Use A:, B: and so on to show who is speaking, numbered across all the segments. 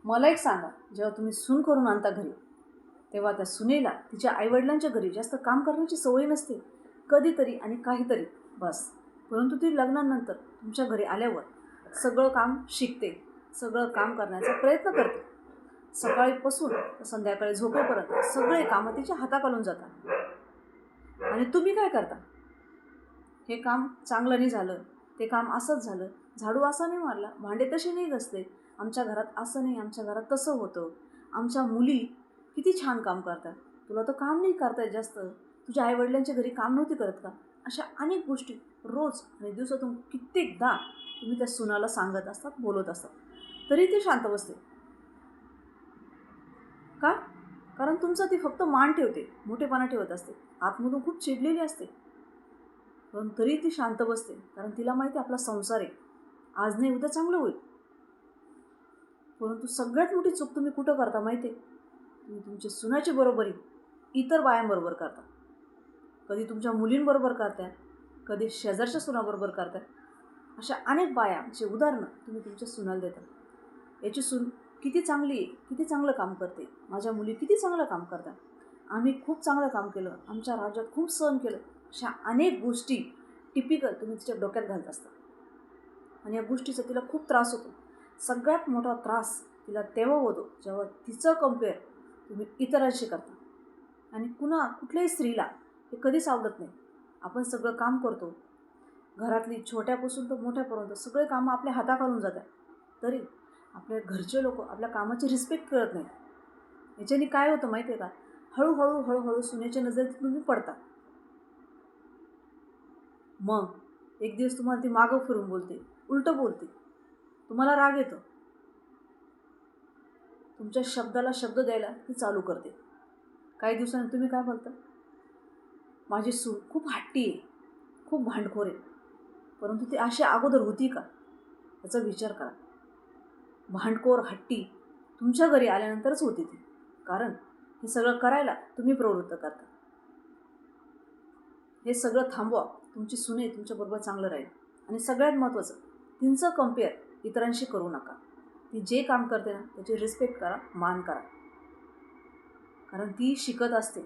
A: मला एक सांगा, जेव्हा तुम्ही सून करून आणता घरी, तेव्हा त्या सुनेला तिच्या आईवडिलांच्या घरी जास्त काम करण्याची सवय नसते. कधीतरी आणि काहीतरी बस. परंतु ती लग्नानंतर तुमच्या घरी आल्यावर सगळं काम शिकते, सगळं काम करण्याचा प्रयत्न करते. सकाळीपासून तर संध्याकाळी झोपेपर्यंत सगळे कामं तिच्या हाताखालून जातात. आणि तुम्ही काय करता? हे काम चांगलं नाही झालं, ते काम असंच झालं, झाडू असा नाही मारला, भांडे तसे नाही घासले, आमच्या घरात असं नाही, आमच्या घरात तसं होतं, आमच्या मुली किती छान काम करतात, तुला तर काम नाही करता येत जास्त, तुझ्या आईवडिलांच्या घरी काम नव्हती करत का? अशा अनेक गोष्टी रोज आणि दिवसातून कित्येकदा तुम्ही त्या सुनाला सांगत असतात, बोलत असतात. तरी ती शांत बसते का? कारण तुमचं ती फक्त मान ठेवते, मोठेपणा ठेवत असते, आतमधून खूप चिडलेली असते. पण तरी ती शांत बसते, कारण तिला माहिती आपला संसार आहे, आज नाही उद्या चांगलं होईल. परंतु सगळ्यात मोठी चूक तुम्ही कुठं करता माहिती आहे? तुम्ही तुमच्या सुनाची बरोबरी इतर बायांबरोबर करता. कधी तुमच्या मुलींबरोबर करताय, कधी शेजारच्या सुनाबरोबर करताय. अशा अनेक बायांचे उदाहरणं तुम्ही तुमच्या सुनाला देता. याची सून किती चांगली आहे, किती चांगलं काम करते, माझ्या मुली किती चांगलं काम करतात, आम्ही खूप चांगलं काम केलं, आमच्या राज्यात खूप सहन केलं. अशा अनेक गोष्टी टिपिकल तुम्ही तिच्या डोक्यात घालत असता. आणि या गोष्टीचा तिला खूप त्रास होतो. सगळ्यात मोठा त्रास तिला तेव्हा होतो जेव्हा तिचं कंपेअर तुम्ही इतरांशी करता. आणि कुठल्याही स्त्रीला हे कधीच आवडत नाही. आपण सगळं काम करतो, घरातली छोट्यापासून तर मोठ्यापर्यंत सगळे कामं आपल्या हाताखालून जातात, तरी आपल्या घरचे लोक आपल्या कामाची रिस्पेक्ट करत नाहीत. याच्याने काय होतं माहिती आहे का? हळूहळू सुनेच्या नजरेत तुम्ही पडता. मग एक दिवस तुम्हाला ती मागं फिरून बोलते, उलटं बोलते, तुम्हाला राग येतो, तुमच्या शब्दाला शब्द द्यायला ती चालू करते. काही दिवसांनी तुम्ही काय बोलता? माझी सून खूप हट्टी आहे, खूप भांडखोर आहे. परंतु ती अशी अगोदर होती का? याचा विचार करा. भांडखोर हट्टी तुमच्या घरी आल्यानंतरच होती ती, कारण हे सगळं करायला तुम्ही प्रवृत्त करता. हे सगळं थांबवा, तुमची सुने तुमच्याबरोबर चांगलं राहील. आणि सगळ्यात महत्त्वाचं, तिचं कंपेअर इतरांशी करू नका. ती जे काम करते ना त्याची रिस्पेक्ट करा, मान करा, कारण ती शिकत असते.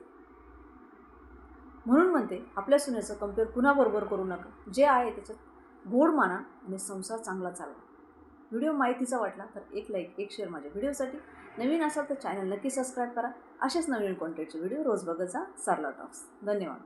A: म्हणून म्हणते, आपल्या सुनेचं कंपेअर कुणाबरोबर करू नका. जे आहे त्याच्यात गोड माना आणि संसार चांगला चालवा. व्हिडिओ माहितीचा वाटला तर एक लाईक, एक शेअर माझ्या व्हिडिओसाठी. नवीन असाल तर चॅनल नक्की सबस्क्राईब करा. असेच नवीन कॉन्टेंटचे व्हिडिओ रोज बघत जा. सरला टॉक्स. धन्यवाद.